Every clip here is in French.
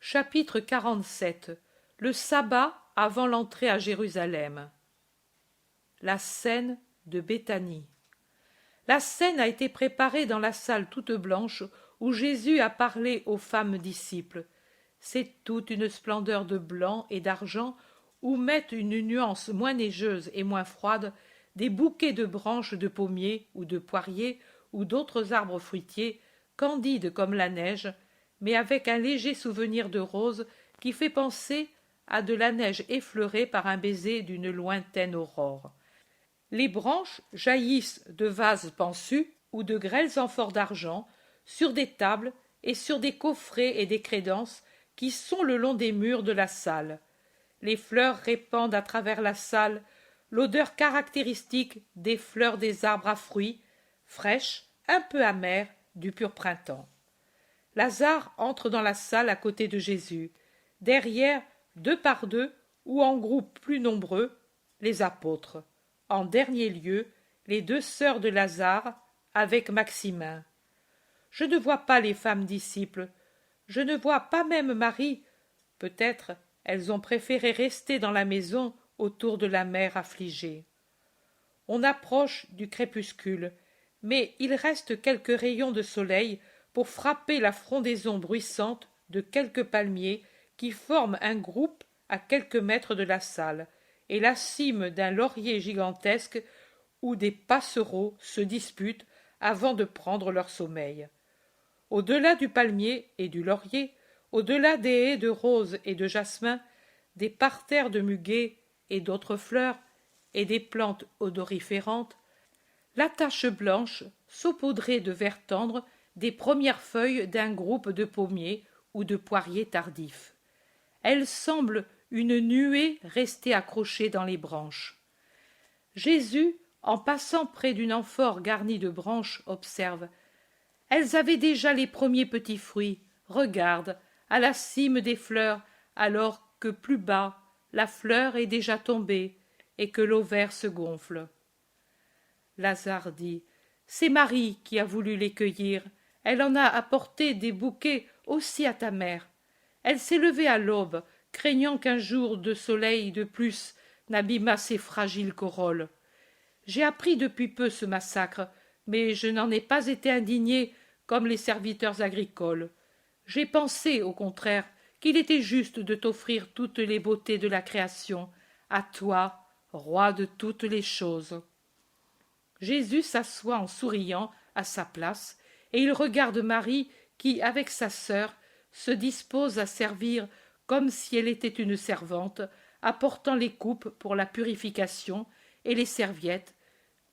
Chapitre 47. Le sabbat avant l'entrée à Jérusalem. La scène de Béthanie. La scène a été préparée dans la salle toute blanche où Jésus a parlé aux femmes disciples. C'est toute une splendeur de blanc et d'argent où mettent une nuance moins neigeuse et moins froide des bouquets de branches de pommier ou de poirier ou d'autres arbres fruitiers, candides comme la neige, mais avec un léger souvenir de rose qui fait penser à de la neige effleurée par un baiser d'une lointaine aurore. Les branches jaillissent de vases pensus ou de grêles amphores d'argent sur des tables et sur des coffrets et des crédences qui sont le long des murs de la salle. Les fleurs répandent à travers la salle l'odeur caractéristique des fleurs des arbres à fruits, fraîches, un peu amères, du pur printemps. Lazare entre dans la salle à côté de Jésus. Derrière, deux par deux, ou en groupes plus nombreux, les apôtres. En dernier lieu, les deux sœurs de Lazare, avec Maximin. Je ne vois pas les femmes disciples. Je ne vois pas même Marie. Peut-être elles ont préféré rester dans la maison autour de la mère affligée. On approche du crépuscule, mais il reste quelques rayons de soleil pour frapper la frondaison bruissante de quelques palmiers qui forment un groupe à quelques mètres de la salle, et la cime d'un laurier gigantesque où des passereaux se disputent avant de prendre leur sommeil. Au-delà du palmier et du laurier, au-delà des haies de roses et de jasmin, des parterres de muguet et d'autres fleurs, et des plantes odoriférantes, la tache blanche saupoudrée de vert tendre des premières feuilles d'un groupe de pommiers ou de poiriers tardifs. Elle semble une nuée restée accrochée dans les branches. Jésus, en passant près d'une amphore garnie de branches, observe. Elles avaient déjà les premiers petits fruits. Regarde, à la cime des fleurs, alors que plus bas, la fleur est déjà tombée et que l'ovaire se gonfle. Lazare dit. C'est Marie qui a voulu les cueillir. Elle en a apporté des bouquets aussi à ta mère. Elle s'est levée à l'aube, craignant qu'un jour de soleil de plus n'abîmât ses fragiles corolles. J'ai appris depuis peu ce massacre, mais je n'en ai pas été indigné comme les serviteurs agricoles. J'ai pensé, au contraire, qu'il était juste de t'offrir toutes les beautés de la création, à toi, roi de toutes les choses. Jésus s'assoit en souriant à sa place, et il regarde Marie qui, avec sa sœur, se dispose à servir comme si elle était une servante, apportant les coupes pour la purification et les serviettes,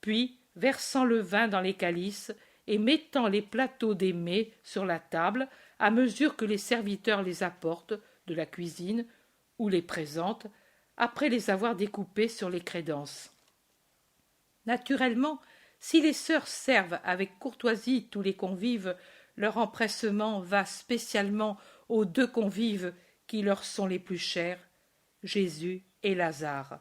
puis versant le vin dans les calices et mettant les plateaux des mets sur la table à mesure que les serviteurs les apportent de la cuisine ou les présentent, après les avoir découpés sur les crédences. Naturellement, si les sœurs servent avec courtoisie tous les convives, leur empressement va spécialement aux deux convives qui leur sont les plus chers, Jésus et Lazare.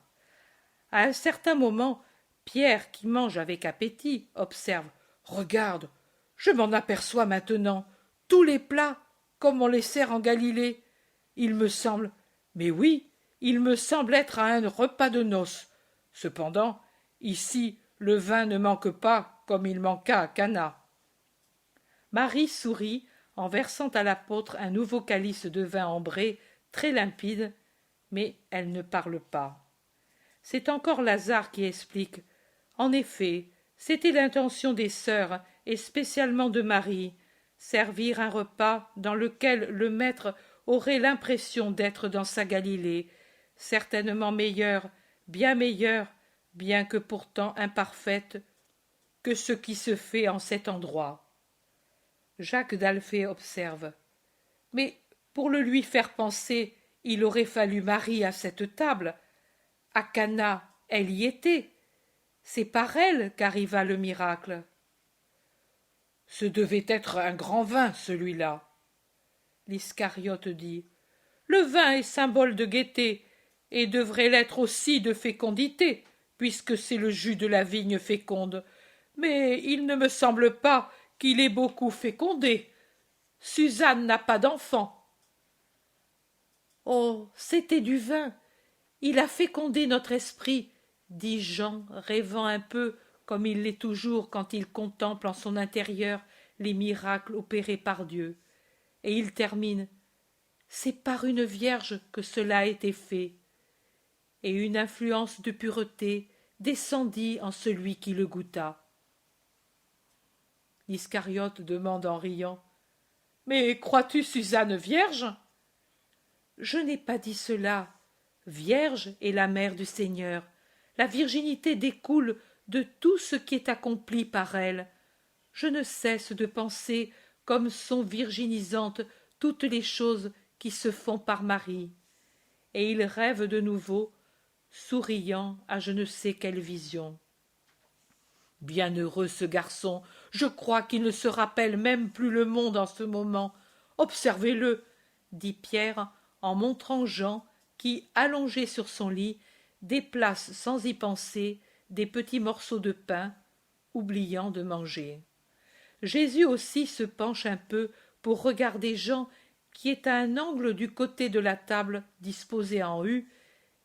À un certain moment, Pierre, qui mange avec appétit, observe. Regarde, je m'en aperçois maintenant, tous les plats, comme on les sert en Galilée. Il me semble, mais oui, il me semble être à un repas de noces. Cependant, ici, le vin ne manque pas comme il manqua à Cana. Marie sourit en versant à l'apôtre un nouveau calice de vin ambré, très limpide, mais elle ne parle pas. C'est encore Lazare qui explique. En effet, c'était l'intention des sœurs, et spécialement de Marie, servir un repas dans lequel le maître aurait l'impression d'être dans sa Galilée, certainement meilleure, bien que pourtant imparfaite, que ce qui se fait en cet endroit. Jacques d'Alphée observe. Mais pour le lui faire penser, il aurait fallu Marie à cette table. À Cana, elle y était. C'est par elle qu'arriva le miracle. Ce devait être un grand vin, celui-là. L'Iscariote dit. Le vin est symbole de gaieté, et devrait l'être aussi de fécondité, puisque c'est le jus de la vigne féconde. Mais il ne me semble pas qu'il ait beaucoup fécondé. Suzanne n'a pas d'enfant. Oh, c'était du vin. Il a fécondé notre esprit, dit Jean, rêvant un peu, comme il l'est toujours quand il contemple en son intérieur les miracles opérés par Dieu. Et il termine. C'est par une vierge que cela a été fait. Et une influence de pureté descendit en celui qui le goûta. L'Iscariote demande en riant. Mais crois-tu Suzanne vierge? Je n'ai pas dit cela. Vierge est la mère du Seigneur. La virginité découle de tout ce qui est accompli par elle. Je ne cesse de penser comme sont virginisantes toutes les choses qui se font par Marie. Et il rêve de nouveau, souriant à je ne sais quelle vision. Bienheureux ce garçon, je crois qu'il ne se rappelle même plus le monde en ce moment. Observez-le, dit Pierre en montrant Jean qui, allongé sur son lit, déplace sans y penser des petits morceaux de pain, oubliant de manger. Jésus aussi se penche un peu pour regarder Jean qui est à un angle du côté de la table disposée en U,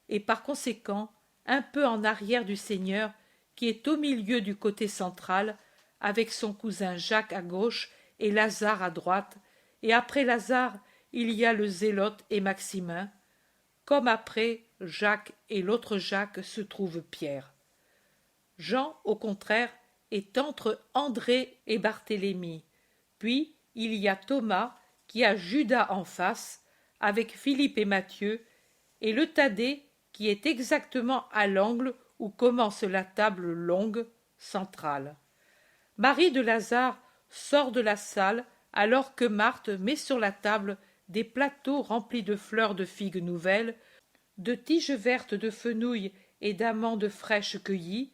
et par conséquent un peu en arrière du Seigneur qui est au milieu du côté central, avec son cousin Jacques à gauche et Lazare à droite, et après Lazare il y a le Zélote et Maximin, comme après Jacques et l'autre Jacques se trouve Pierre. Jean, au contraire, est entre André et Barthélemy. Puis il y a Thomas qui a Judas en face, avec Philippe et Matthieu, et le Thaddée qui est exactement à l'angle où commence la table longue, centrale. Marie de Lazare sort de la salle alors que Marthe met sur la table des plateaux remplis de fleurs de figues nouvelles, de tiges vertes de fenouil et d'amandes fraîches cueillies,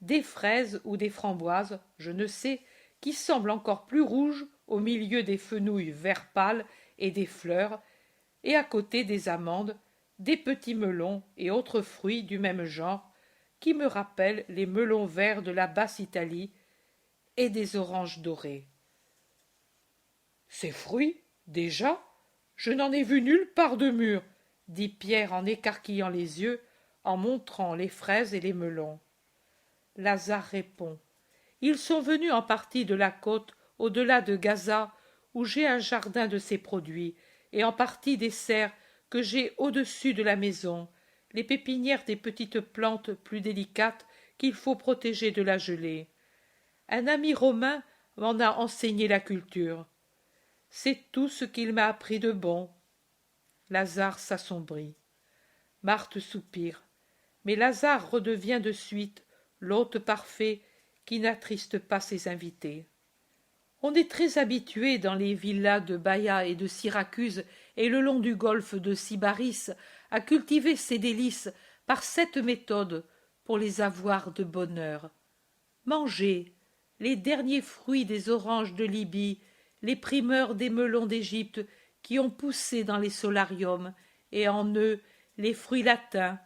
des fraises ou des framboises, je ne sais, qui semblent encore plus rouges au milieu des fenouils vert pâle et des fleurs, et à côté des amandes, des petits melons et autres fruits du même genre, qui me rappellent les melons verts de la Basse-Italie, et des oranges dorées. Ces fruits, déjà, je n'en ai vu nulle part de mûrs, dit Pierre en écarquillant les yeux, en montrant les fraises et les melons. Lazare répond. Ils sont venus en partie de la côte au-delà de Gaza, où j'ai un jardin de ces produits, et en partie des serres que j'ai au-dessus de la maison, les pépinières des petites plantes plus délicates qu'il faut protéger de la gelée. Un ami romain m'en a enseigné la culture. C'est tout ce qu'il m'a appris de bon. Lazare s'assombrit. Marthe soupire. Mais Lazare redevient de suite l'hôte parfait qui n'attriste pas ses invités. On est très habitué dans les villas de Baïa et de Syracuse et le long du golfe de Sybaris à cultiver ces délices par cette méthode pour les avoir de bonne heure. Mangez les derniers fruits des oranges de Libye, les primeurs des melons d'Égypte qui ont poussé dans les solariums, et en eux les fruits latins,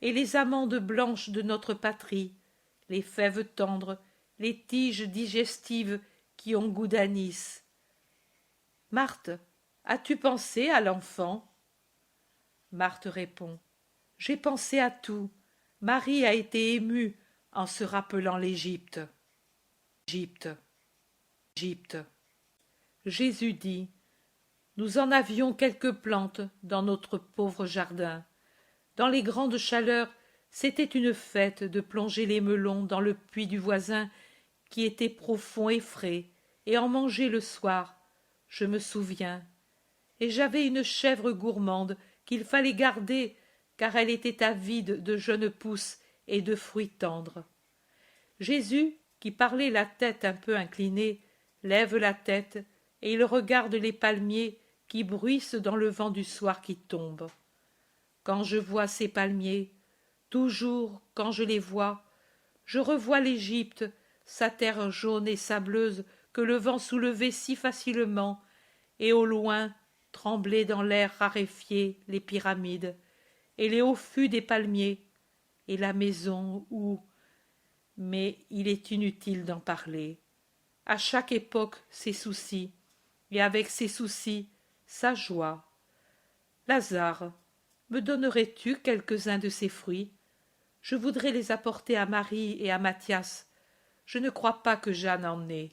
et les amandes blanches de notre patrie, les fèves tendres, les tiges digestives qui ont goût d'anis. Marthe, as-tu pensé à l'enfant? Marthe répond. J'ai pensé à tout. Marie a été émue en se rappelant l'Égypte. Égypte. Égypte. Jésus dit. Nous en avions quelques plantes dans notre pauvre jardin. Dans les grandes chaleurs, c'était une fête de plonger les melons dans le puits du voisin qui était profond et frais, et en manger le soir, je me souviens. Et j'avais une chèvre gourmande qu'il fallait garder, car elle était avide de jeunes pousses et de fruits tendres. Jésus, qui parlait la tête un peu inclinée, lève la tête, et il regarde les palmiers qui bruissent dans le vent du soir qui tombe. Quand je vois ces palmiers, toujours quand je les vois, je revois l'Égypte, sa terre jaune et sableuse que le vent soulevait si facilement, et au loin tremblaient dans l'air raréfié les pyramides, et les hauts fûts des palmiers, et la maison où... Mais il est inutile d'en parler. À chaque époque ses soucis, et avec ses soucis sa joie. Lazare, Me donnerais-tu quelques-uns de ces fruits? Je voudrais les apporter à Marie et à Mathias. Je ne crois pas que Jeanne en ait.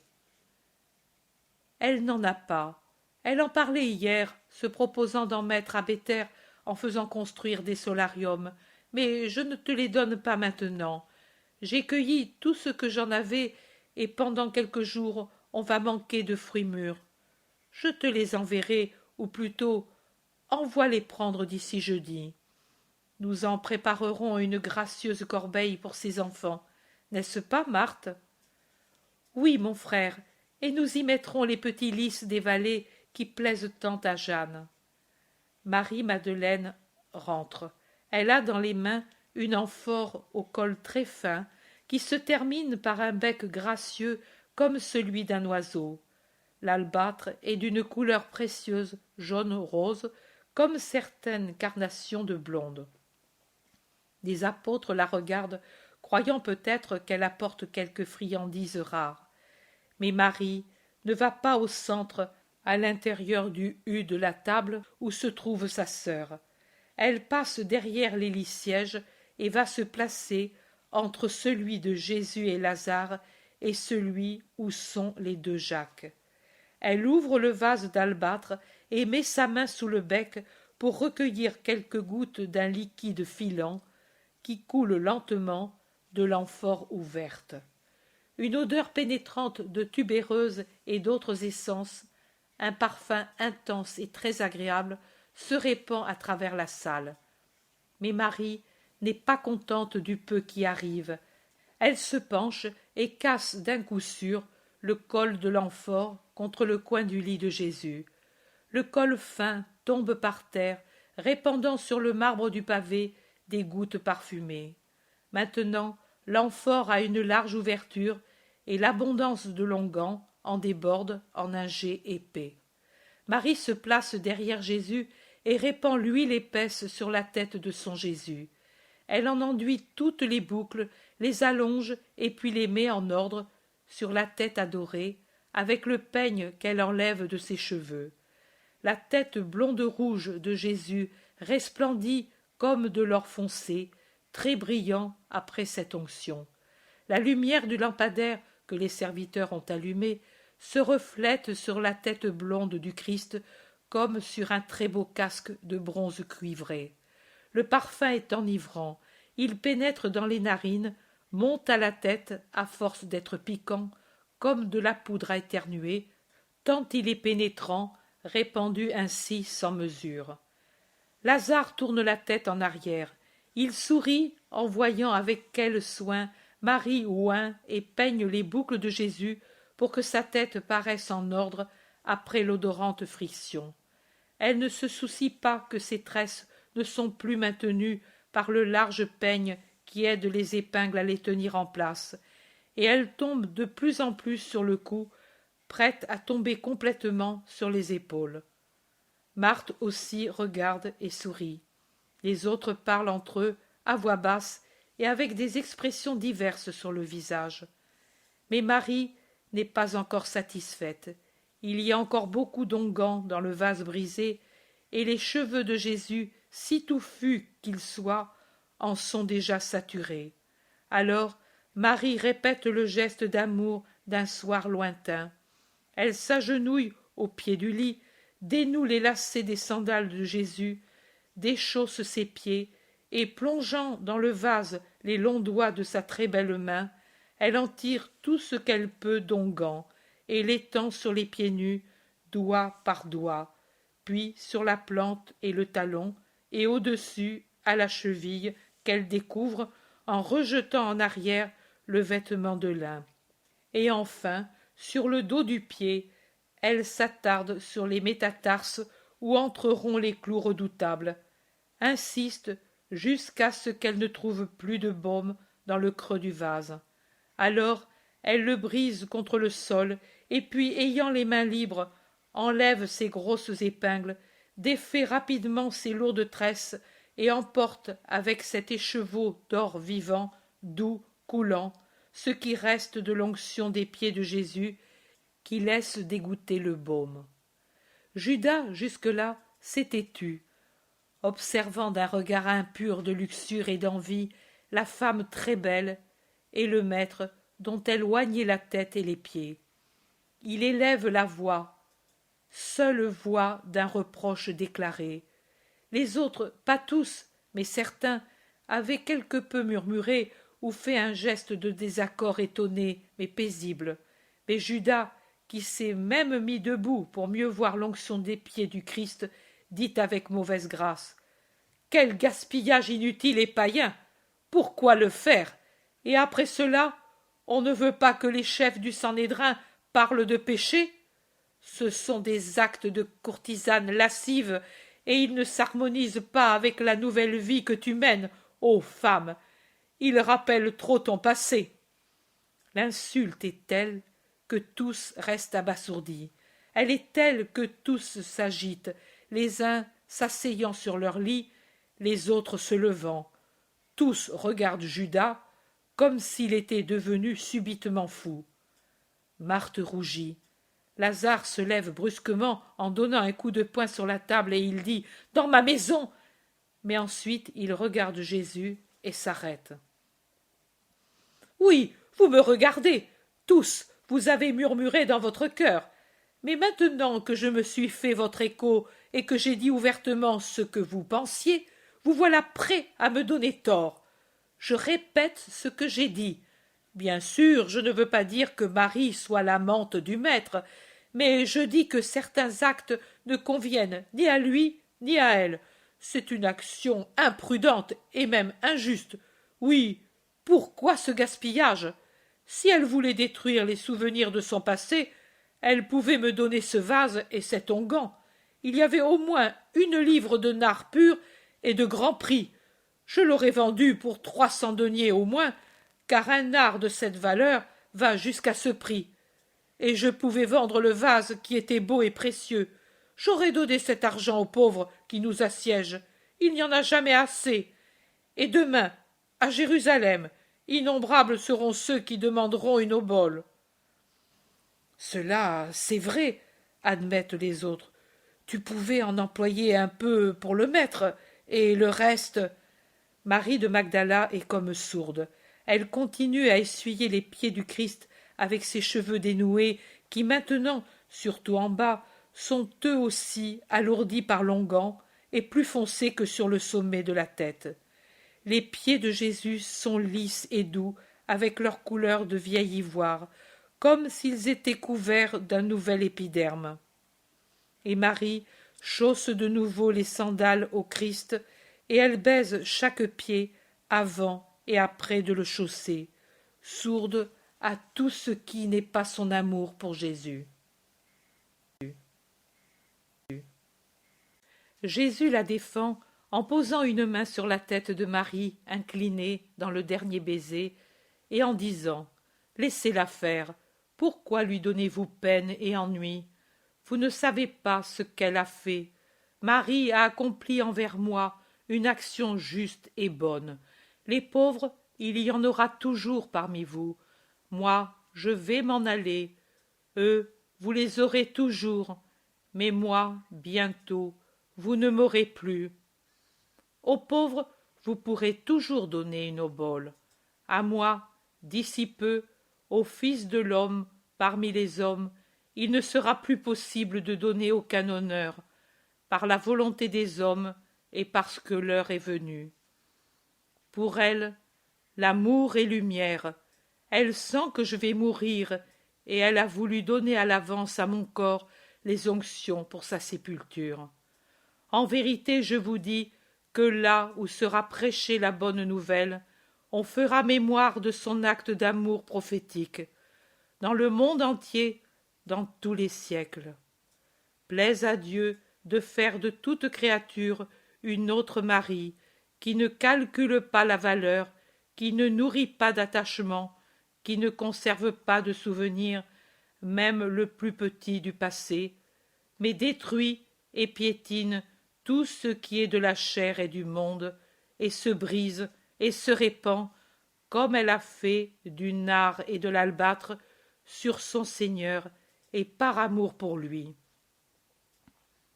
Elle n'en a pas. Elle en parlait hier, se proposant d'en mettre à Béthère en faisant construire des solariums, mais je ne te les donne pas maintenant. J'ai cueilli tout ce que j'en avais, et pendant quelques jours on va manquer de fruits mûrs. Je te les enverrai, ou plutôt envoie les prendre d'ici jeudi. Nous en préparerons une gracieuse corbeille pour ces enfants, n'est-ce pas, Marthe? Oui, mon frère, et nous y mettrons les petits lys des vallées qui plaisent tant à Jeanne. Marie-Madeleine rentre. Elle a dans les mains une amphore au col très fin qui se termine par un bec gracieux comme celui d'un oiseau. L'albâtre est d'une couleur précieuse, jaune-rose, comme certaines carnations de blonde. Des apôtres la regardent, croyant peut-être qu'elle apporte quelque friandise rare. Mais Marie ne va pas au centre, à l'intérieur du U de la table où se trouve sa sœur. Elle passe derrière les lys-sièges et va se placer entre celui de Jésus et Lazare et celui où sont les deux Jacques. Elle ouvre le vase d'albâtre et met sa main sous le bec pour recueillir quelques gouttes d'un liquide filant qui coule lentement de l'amphore ouverte. Une odeur pénétrante de tubéreuse et d'autres essences, un parfum intense et très agréable, se répand à travers la salle. Mais Marie n'est pas contente du peu qui arrive. Elle se penche et casse d'un coup sûr le col de l'amphore contre le coin du lit de Jésus. Le col fin tombe par terre, répandant sur le marbre du pavé des gouttes parfumées. Maintenant, l'amphore a une large ouverture et l'abondance de l'onguent en déborde en un jet épais. Marie se place derrière Jésus et répand l'huile épaisse sur la tête de son Jésus. Elle en enduit toutes les boucles, les allonge et puis les met en ordre sur la tête adorée, avec le peigne qu'elle enlève de ses cheveux. La tête blonde-rouge de Jésus resplendit comme de l'or foncé, très brillant après cette onction. La lumière du lampadaire que les serviteurs ont allumé se reflète sur la tête blonde du Christ comme sur un très beau casque de bronze cuivré. Le parfum est enivrant, il pénètre dans les narines, monte à la tête à force d'être piquant, comme de la poudre à éternuer, tant il est pénétrant, répandu ainsi sans mesure. Lazare tourne la tête en arrière. Il sourit en voyant avec quel soin Marie oint et peigne les boucles de Jésus pour que sa tête paraisse en ordre après l'odorante friction. Elle ne se soucie pas que ses tresses ne sont plus maintenues par le large peigne qui aide les épingles à les tenir en place, et elle tombe de plus en plus sur le cou, prête à tomber complètement sur les épaules. Marthe aussi regarde et sourit. Les autres parlent entre eux à voix basse et avec des expressions diverses sur le visage. Mais Marie n'est pas encore satisfaite. Il y a encore beaucoup d'onguents dans le vase brisé, et les cheveux de Jésus, si touffus qu'ils soient, en sont déjà saturés. Alors Marie répète le geste d'amour d'un soir lointain. Elle s'agenouille au pied du lit, dénoue les lacets des sandales de Jésus, déchausse ses pieds, et plongeant dans le vase les longs doigts de sa très belle main, elle en tire tout ce qu'elle peut d'onguent, et l'étend sur les pieds nus, doigt par doigt, puis sur la plante et le talon, et au-dessus, à la cheville, qu'elle découvre en rejetant en arrière le vêtement de lin. Et enfin, sur le dos du pied, elle s'attarde sur les métatarses où entreront les clous redoutables, insiste jusqu'à ce qu'elle ne trouve plus de baume dans le creux du vase. Alors elle le brise contre le sol, et puis, ayant les mains libres, enlève ses grosses épingles, défait rapidement ses lourdes tresses, et emporte avec cet écheveau d'or vivant, doux, coulant, ce qui reste de l'onction des pieds de Jésus, qui laisse dégoûter le baume. Judas, jusque-là, s'était tu. observant d'un regard impur de luxure et d'envie la femme très belle et le maître dont elle oignait la tête et les pieds. Il élève la voix, seule voix d'un reproche déclaré. Les autres, pas tous, mais certains, avaient quelque peu murmuré ou fait un geste de désaccord étonné mais paisible. Mais Judas, qui s'est même mis debout pour mieux voir l'onction des pieds du Christ, dit avec mauvaise grâce: « Quel gaspillage inutile et païen! Pourquoi le faire? Et après cela, on ne veut pas que les chefs du Sanhédrin parlent de péché? Ce sont des actes de courtisane lascive, et ils ne s'harmonisent pas avec la nouvelle vie que tu mènes, ô femme. Ils rappellent trop ton passé. » L'insulte est telle que tous restent abasourdis. Elle est telle que tous s'agitent, les uns s'asseyant sur leur lit, les autres se levant. Tous regardent Judas comme s'il était devenu subitement fou. Marthe rougit. Lazare se lève brusquement en donnant un coup de poing sur la table et il dit: « Dans ma maison !» Mais ensuite il regarde Jésus et s'arrête. « Oui, vous me regardez, tous, vous avez murmuré dans votre cœur. Mais maintenant que je me suis fait votre écho et que j'ai dit ouvertement ce que vous pensiez, vous voilà prêt à me donner tort. Je répète ce que j'ai dit. Bien sûr, je ne veux pas dire que Marie soit l'amante du maître, mais je dis que certains actes ne conviennent ni à lui ni à elle. C'est une action imprudente et même injuste. Oui, pourquoi ce gaspillage? Si elle voulait détruire les souvenirs de son passé, elle pouvait me donner ce vase et cet onguent. Il y avait au moins 1 livre de nard pur et de grand prix. Je l'aurais vendu pour 300 deniers au moins, car un nard de cette valeur va jusqu'à ce prix. Et je pouvais vendre le vase qui était beau et précieux. J'aurais donné cet argent aux pauvres qui nous assiègent. Il n'y en a jamais assez. Et demain, à Jérusalem, innombrables seront ceux qui demanderont une obole. Cela, c'est vrai, admettent les autres. Tu pouvais en employer un peu pour le maître, et le reste. Marie de Magdala est comme sourde. Elle continue à essuyer les pieds du Christ avec ses cheveux dénoués qui maintenant, surtout en bas, sont eux aussi alourdis par l'onguent et plus foncés que sur le sommet de la tête. Les pieds de Jésus sont lisses et doux avec leur couleur de vieil ivoire, comme s'ils étaient couverts d'un nouvel épiderme. Et Marie chausse de nouveau les sandales au Christ, et elle baise chaque pied avant et après de le chausser, sourde à tout ce qui n'est pas son amour pour Jésus. Jésus la défend en posant une main sur la tête de Marie inclinée dans le dernier baiser et en disant: « Laissez-la faire, pourquoi lui donnez-vous peine et ennui? Vous ne savez pas ce qu'elle a fait. Marie a accompli envers moi une action juste et bonne. Les pauvres, il y en aura toujours parmi vous. Moi, je vais m'en aller. Eux, vous les aurez toujours. Mais moi, bientôt, vous ne m'aurez plus. Aux pauvres, vous pourrez toujours donner une obole. À moi, d'ici peu, au Fils de l'homme, parmi les hommes, il ne sera plus possible de donner aucun honneur, par la volonté des hommes et parce que l'heure est venue. Pour elle, l'amour est lumière. Elle sent que je vais mourir, et elle a voulu donner à l'avance à mon corps les onctions pour sa sépulture. En vérité, je vous dis que là où sera prêchée la bonne nouvelle, on fera mémoire de son acte d'amour prophétique, dans le monde entier, dans tous les siècles. Plaise à Dieu de faire de toute créature une autre Marie, qui ne calcule pas la valeur, qui ne nourrit pas d'attachement, qui ne conserve pas de souvenir, même le plus petit du passé, mais détruit et piétine tout ce qui est de la chair et du monde, et se brise et se répand, comme elle a fait du nard et de l'albâtre, sur son Seigneur et par amour pour lui.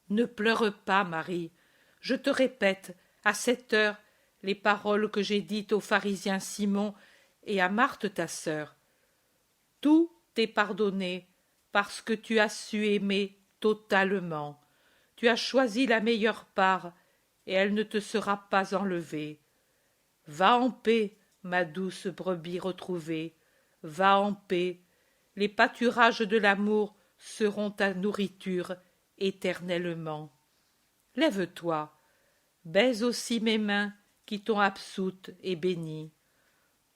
Ne pleure pas, Marie, je te répète, à cette heure, les paroles que j'ai dites au pharisien Simon et à Marthe ta sœur. Tout t'est pardonné parce que tu as su aimer totalement. Tu as choisi la meilleure part et elle ne te sera pas enlevée. Va en paix, ma douce brebis retrouvée, va en paix. Les pâturages de l'amour seront ta nourriture éternellement. Lève-toi, baise aussi mes mains qui t'ont absoute et bénie.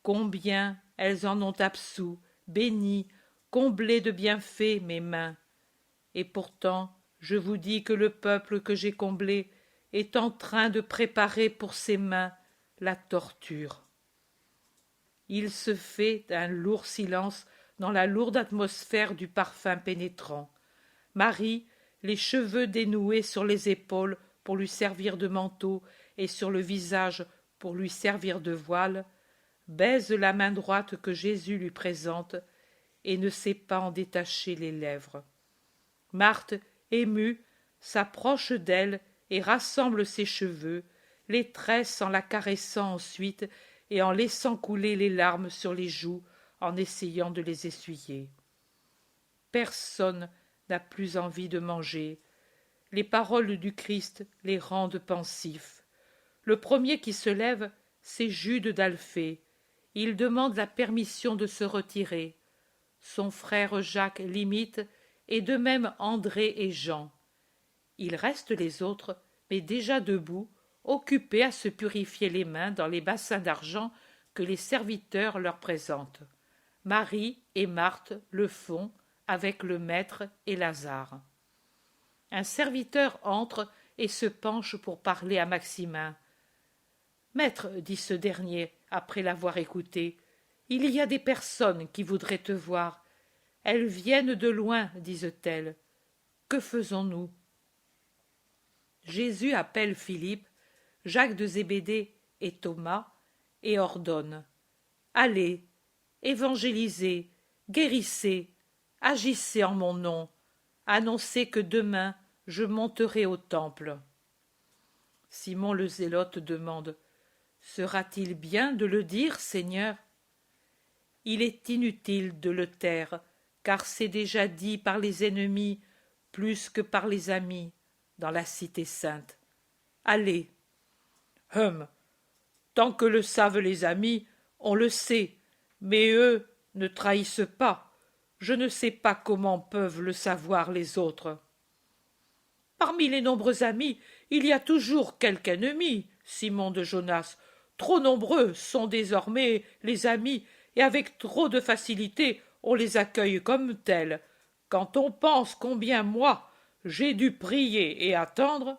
Combien elles en ont absous, béni, comblé de bienfaits mes mains. Et pourtant, je vous dis que le peuple que j'ai comblé est en train de préparer pour ses mains la torture. Il se fait un lourd silence dans la lourde atmosphère du parfum pénétrant. Marie, les cheveux dénoués sur les épaules pour lui servir de manteau et sur le visage pour lui servir de voile, baise la main droite que Jésus lui présente et ne sait pas en détacher les lèvres. Marthe, émue, s'approche d'elle et rassemble ses cheveux, les tresse en la caressant ensuite et en laissant couler les larmes sur les joues en essayant de les essuyer. Personne n'a plus envie de manger. Les paroles du Christ les rendent pensifs. Le premier qui se lève, c'est Jude d'Alphée. Il demande la permission de se retirer. Son frère Jacques l'imite, et de même André et Jean. Il reste les autres, mais déjà debout, occupés à se purifier les mains dans les bassins d'argent que les serviteurs leur présentent. Marie et Marthe le font avec le maître et Lazare. Un serviteur entre et se penche pour parler à Maximin. « Maître, dit ce dernier, après l'avoir écouté, il y a des personnes qui voudraient te voir. Elles viennent de loin, disent-elles. Que faisons-nous » Jésus appelle Philippe, Jacques de Zébédée et Thomas, et ordonne « Allez, évangélisez, guérissez, agissez en mon nom, annoncez que demain je monterai au temple. » Simon le Zélote demande « Sera-t-il bien de le dire, Seigneur ?» Il est inutile de le taire, car c'est déjà dit par les ennemis plus que par les amis dans la cité sainte. Allez. Tant que le savent les amis, on le sait, mais eux ne trahissent pas. Je ne sais pas comment peuvent le savoir les autres. Parmi les nombreux amis, il y a toujours quelque ennemi, Simon de Jonas. Trop nombreux sont désormais les amis, et avec trop de facilité on les accueille comme tels. Quand on pense combien moi j'ai dû prier et attendre.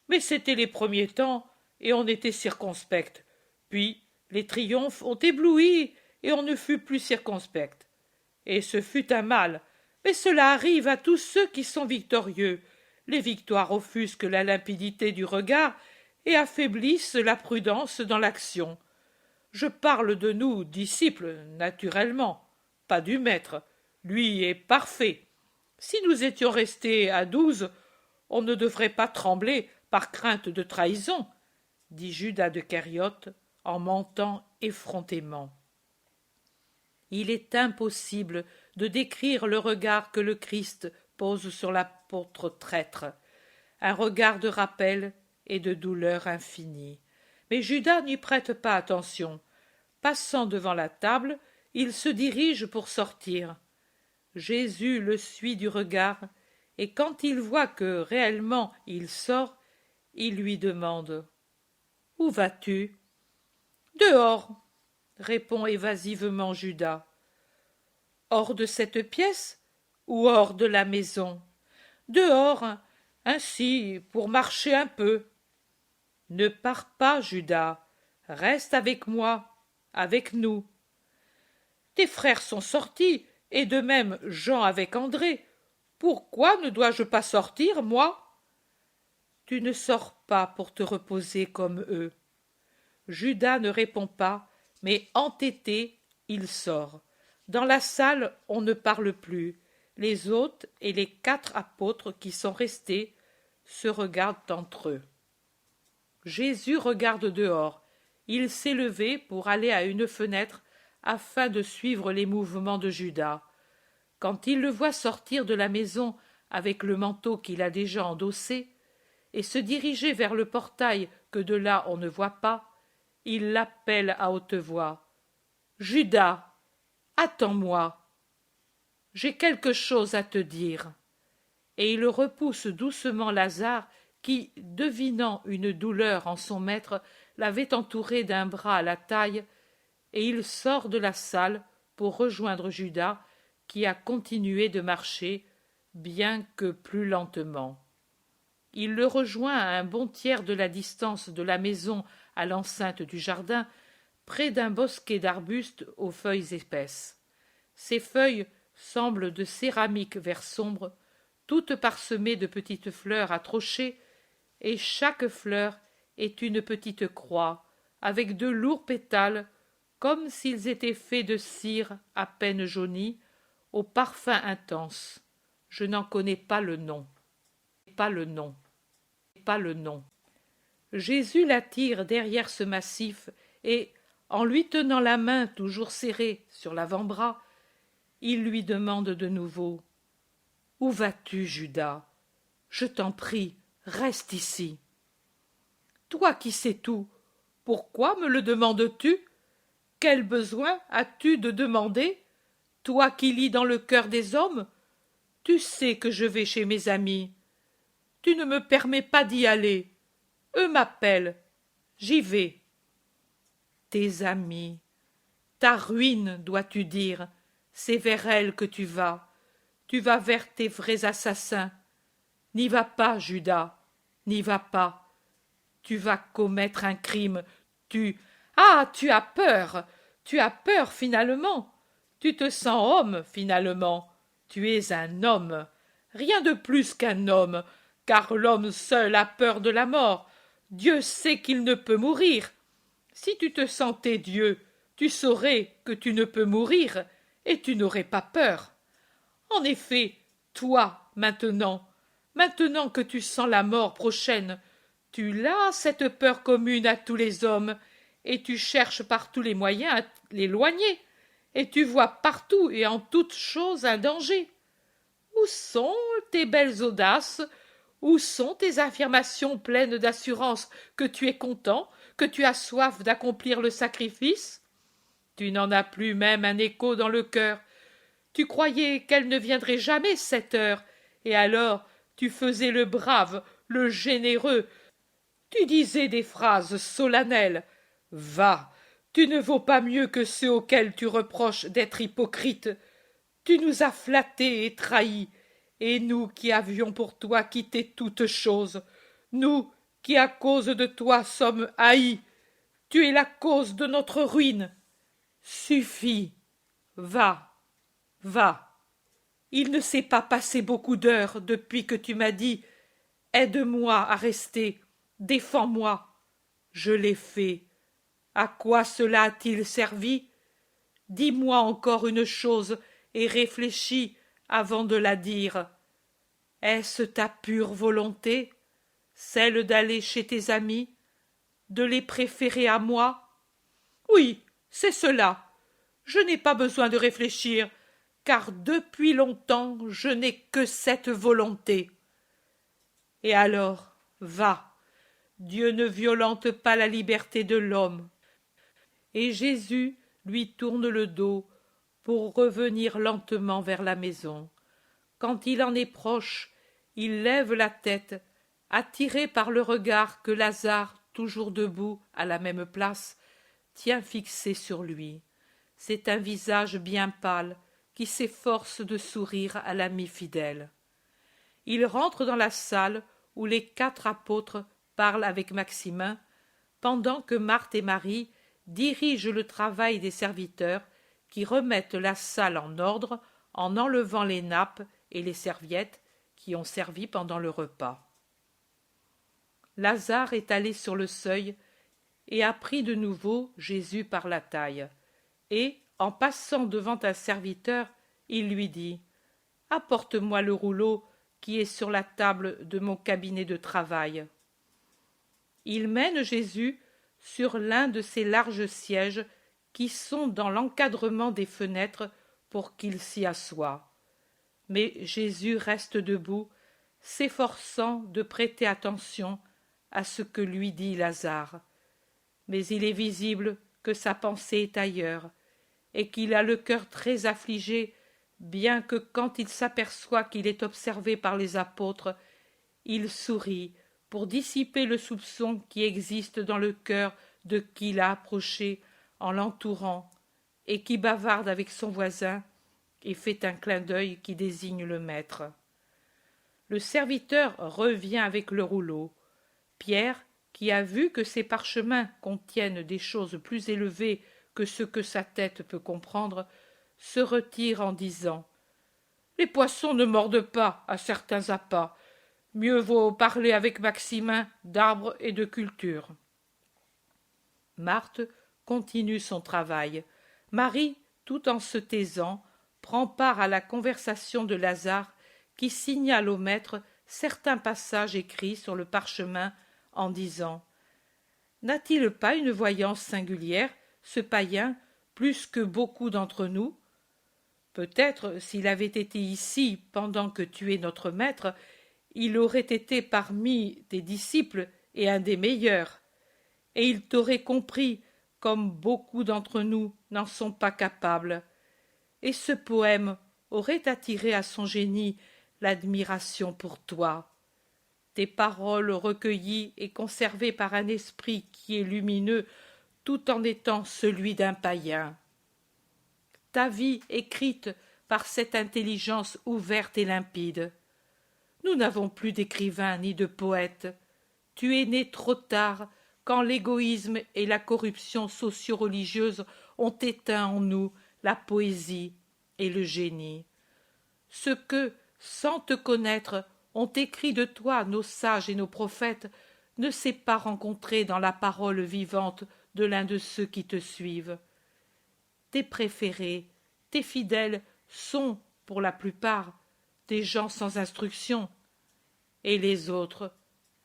Mais c'étaient les premiers temps, et on était circonspect. Puis les triomphes ont ébloui, et on ne fut plus circonspect. Et ce fut un mal, mais cela arrive à tous ceux qui sont victorieux. Les victoires offusquent la limpidité du regard et affaiblissent la prudence dans l'action. Je parle de nous, disciples, naturellement, pas du maître. Lui est parfait. Si nous étions restés à 12, on ne devrait pas trembler par crainte de trahison, dit Judas de Cariote en mentant effrontément. Il est impossible de décrire le regard que le Christ pose sur l'apôtre traître, un regard de rappel et de douleur infinie. Mais Judas n'y prête pas attention. Passant devant la table, il se dirige pour sortir. Jésus le suit du regard, et quand il voit que réellement il sort, il lui demande « Où vas-tu » ? « Dehors, » répond évasivement Judas. « Hors de cette pièce ou hors de la maison ?»« Dehors, ainsi, pour marcher un peu. » « Ne pars pas, Judas, reste avec moi, avec nous. »« Tes frères sont sortis, et de même Jean avec André. Pourquoi ne dois-je pas sortir, moi ?»« Tu ne sors pas pour te reposer comme eux. » Judas ne répond pas, mais entêté, il sort. Dans la salle, on ne parle plus. Les hôtes et les 4 apôtres qui sont restés se regardent entre eux. Jésus regarde dehors. Il s'est levé pour aller à une fenêtre afin de suivre les mouvements de Judas. Quand il le voit sortir de la maison avec le manteau qu'il a déjà endossé, et se diriger vers le portail que de là on ne voit pas, il l'appelle à haute voix. « Judas, attends-moi. J'ai quelque chose à te dire. » Et il repousse doucement Lazare qui, devinant une douleur en son maître, l'avait entouré d'un bras à la taille, et il sort de la salle pour rejoindre Judas, qui a continué de marcher, bien que plus lentement. Il le rejoint à un bon tiers de la distance de la maison à l'enceinte du jardin, près d'un bosquet d'arbustes aux feuilles épaisses. Ces feuilles semblent de céramique vert sombre, toutes parsemées de petites fleurs à trocher, et chaque fleur est une petite croix, avec de lourds pétales, comme s'ils étaient faits de cire à peine jaunie, au parfum intense. Je n'en connais pas le nom. Pas le nom. Pas le nom. Jésus l'attire derrière ce massif et, en lui tenant la main toujours serrée sur l'avant-bras, il lui demande de nouveau « Où vas-tu, Judas? Je t'en prie, reste ici. » « Toi qui sais tout, pourquoi me le demandes-tu? Quel besoin as-tu de demander? Toi qui lis dans le cœur des hommes, tu sais que je vais chez mes amis. Tu ne me permets pas d'y aller. Eux m'appellent. J'y vais. » Tes amis, ta ruine, dois-tu dire, c'est vers elle que tu vas. Tu vas vers tes vrais assassins. N'y va pas, Judas, n'y va pas. Tu vas commettre un crime. Ah, tu as peur finalement. Tu te sens homme finalement. Tu es un homme. Rien de plus qu'un homme, car l'homme seul a peur de la mort. Dieu sait qu'il ne peut mourir. Si tu te sentais Dieu, tu saurais que tu ne peux mourir, et tu n'aurais pas peur. En effet, toi, maintenant que tu sens la mort prochaine, tu l'as, cette peur commune à tous les hommes, et tu cherches par tous les moyens à l'éloigner, et tu vois partout et en toutes choses un danger. Où sont tes belles audaces? Où sont tes affirmations pleines d'assurance que tu es content, que tu as soif d'accomplir le sacrifice? Tu n'en as plus même un écho dans le cœur. Tu croyais qu'elle ne viendrait jamais, cette heure, et alors tu faisais le brave, le généreux, tu disais des phrases solennelles. Va, tu ne vaux pas mieux que ceux auxquels tu reproches d'être hypocrites. Tu nous as flattés et trahis, et nous qui avions pour toi quitté toutes choses, nous qui à cause de toi sommes haïs, tu es la cause de notre ruine. Suffit, va, va. Il ne s'est pas passé beaucoup d'heures depuis que tu m'as dit « Aide-moi à rester, défends-moi ». Je l'ai fait. À quoi cela a-t-il servi? Dis-moi encore une chose et réfléchis avant de la dire. Est-ce ta pure volonté, celle d'aller chez tes amis, de les préférer à moi? Oui, c'est cela. Je n'ai pas besoin de réfléchir, car depuis longtemps je n'ai que cette volonté. Et alors, va, Dieu ne violente pas la liberté de l'homme. Et Jésus lui tourne le dos pour revenir lentement vers la maison. Quand il en est proche, il lève la tête, attiré par le regard que Lazare, toujours debout à la même place, tient fixé sur lui. C'est un visage bien pâle qui s'efforce de sourire à l'ami fidèle. Il rentre dans la salle où les 4 apôtres parlent avec Maximin, pendant que Marthe et Marie dirigent le travail des serviteurs qui remettent la salle en ordre en enlevant les nappes et les serviettes qui ont servi pendant le repas. Lazare est allé sur le seuil et a pris de nouveau Jésus par la taille, et, en passant devant un serviteur, il lui dit « Apporte-moi le rouleau qui est sur la table de mon cabinet de travail. » Il mène Jésus sur l'un de ces larges sièges qui sont dans l'encadrement des fenêtres pour qu'il s'y assoie. Mais Jésus reste debout, s'efforçant de prêter attention à ce que lui dit Lazare. Mais il est visible que sa pensée est ailleurs, et qu'il a le cœur très affligé, bien que quand il s'aperçoit qu'il est observé par les apôtres, il sourit pour dissiper le soupçon qui existe dans le cœur de qui l'a approché en l'entourant, et qui bavarde avec son voisin, et fait un clin d'œil qui désigne le maître. Le serviteur revient avec le rouleau. Pierre, qui a vu que ces parchemins contiennent des choses plus élevées que ce que sa tête peut comprendre, se retire en disant « Les poissons ne mordent pas à certains appâts. Mieux vaut parler avec Maximin d'arbres et de culture. » Marthe continue son travail. Marie, tout en se taisant, prend part à la conversation de Lazare qui signale au maître certains passages écrits sur le parchemin en disant « N'a-t-il pas une voyance singulière, ce païen, plus que beaucoup d'entre nous ? Peut-être, s'il avait été ici pendant que tu es notre maître, il aurait été parmi tes disciples et un des meilleurs, et il t'aurait compris comme beaucoup d'entre nous n'en sont pas capables. Et ce poème aurait attiré à son génie l'admiration pour toi. Tes paroles recueillies et conservées par un esprit qui est lumineux tout en étant celui d'un païen. Ta vie écrite par cette intelligence ouverte et limpide. Nous n'avons plus d'écrivains ni de poètes. Tu es né trop tard, quand l'égoïsme et la corruption socio-religieuse ont éteint en nous la poésie et le génie. Ce que, sans te connaître, ont écrit de toi nos sages et nos prophètes ne s'est pas rencontré dans la parole vivante de l'un de ceux qui te suivent. Tes préférés, tes fidèles sont, pour la plupart, des gens sans instruction. Et les autres,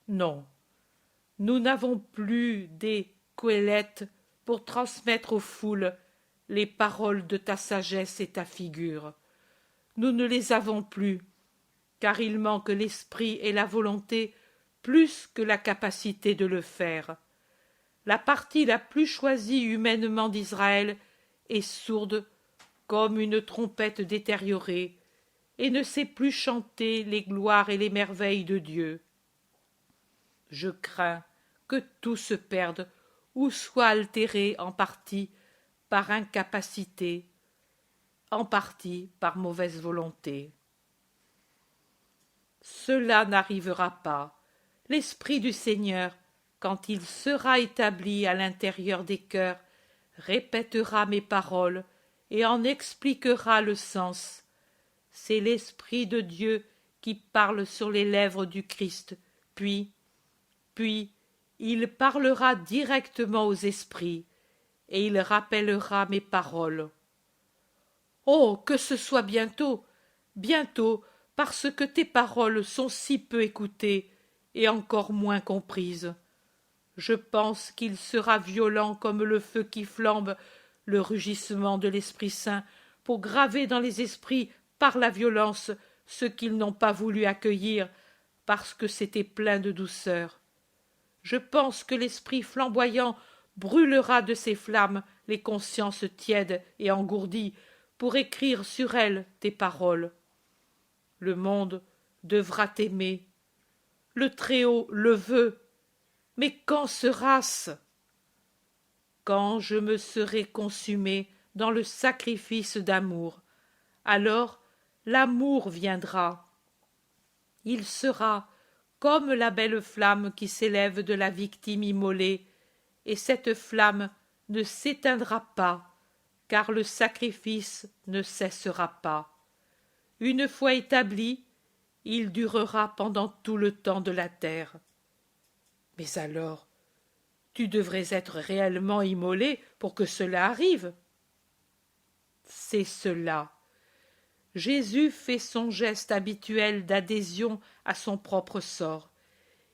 non. Nous n'avons plus des goélettes pour transmettre aux foules les paroles de ta sagesse et ta figure. Nous ne les avons plus, car il manque l'esprit et la volonté plus que la capacité de le faire. La partie la plus choisie humainement d'Israël est sourde comme une trompette détériorée, et ne sait plus chanter les gloires et les merveilles de Dieu. Je crains que tout se perde ou soit altéré en partie par incapacité, en partie par mauvaise volonté. Cela n'arrivera pas. L'Esprit du Seigneur, quand il sera établi à l'intérieur des cœurs, répétera mes paroles et en expliquera le sens. C'est l'Esprit de Dieu qui parle sur les lèvres du Christ, puis il parlera directement aux esprits, et il rappellera mes paroles. Oh, que ce soit bientôt, bientôt, parce que tes paroles sont si peu écoutées et encore moins comprises. Je pense qu'il sera violent comme le feu qui flambe, le rugissement de l'Esprit Saint, pour graver dans les esprits par la violence ce qu'ils n'ont pas voulu accueillir, parce que c'était plein de douceur. Je pense que l'esprit flamboyant brûlera de ses flammes les consciences tièdes et engourdies pour écrire sur elles tes paroles. Le monde devra t'aimer. Le Très-Haut le veut. Mais quand sera-ce? Quand je me serai consumé dans le sacrifice d'amour, alors l'amour viendra. Il sera comme la belle flamme qui s'élève de la victime immolée, et cette flamme ne s'éteindra pas, car le sacrifice ne cessera pas. Une fois établi, il durera pendant tout le temps de la terre. Mais alors, tu devrais être réellement immolé pour que cela arrive. C'est cela. Jésus fait son geste habituel d'adhésion à son propre sort.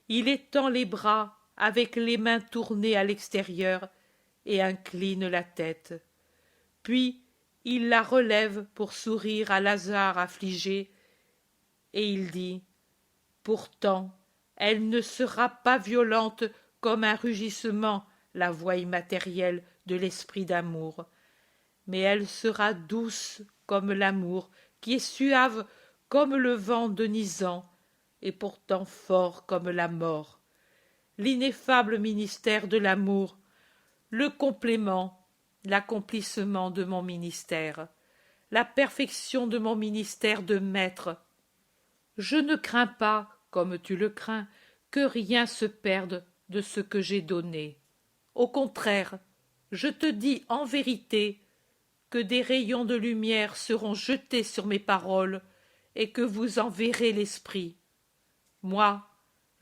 Il étend les bras avec les mains tournées à l'extérieur, et incline la tête. Puis il la relève pour sourire à Lazare affligé, et il dit: pourtant, elle ne sera pas violente comme un rugissement, la voix immatérielle de l'esprit d'amour, mais elle sera douce comme l'amour, qui est suave comme le vent denisant, et pourtant fort comme la mort. L'ineffable ministère de l'amour, le complément, l'accomplissement de mon ministère, la perfection de mon ministère de maître. Je ne crains pas, comme tu le crains, que rien se perde de ce que j'ai donné. Au contraire, je te dis en vérité que des rayons de lumière seront jetés sur mes paroles et que vous en verrez l'esprit. Moi,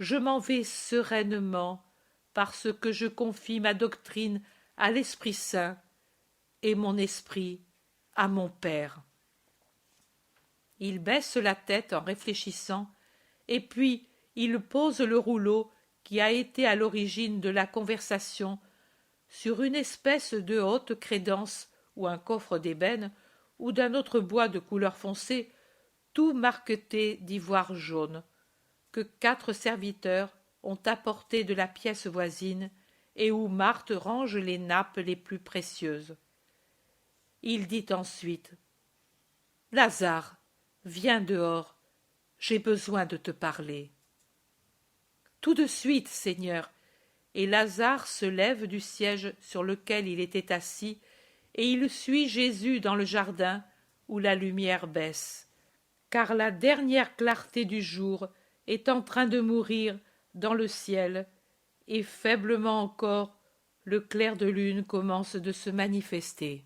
je m'en vais sereinement parce que je confie ma doctrine à l'Esprit Saint et mon esprit à mon Père. Il baisse la tête en réfléchissant, et puis il pose le rouleau qui a été à l'origine de la conversation sur une espèce de haute crédence ou un coffre d'ébène ou d'un autre bois de couleur foncée, tout marqueté d'ivoire jaune, que 4 serviteurs ont apporté de la pièce voisine et où Marthe range les nappes les plus précieuses. Il dit ensuite: Lazare, viens dehors, j'ai besoin de te parler. Tout de suite, Seigneur. Et Lazare se lève du siège sur lequel il était assis, et il suit Jésus dans le jardin où la lumière baisse, car la dernière clarté du jour est en train de mourir dans le ciel, et faiblement encore le clair de lune commence de se manifester.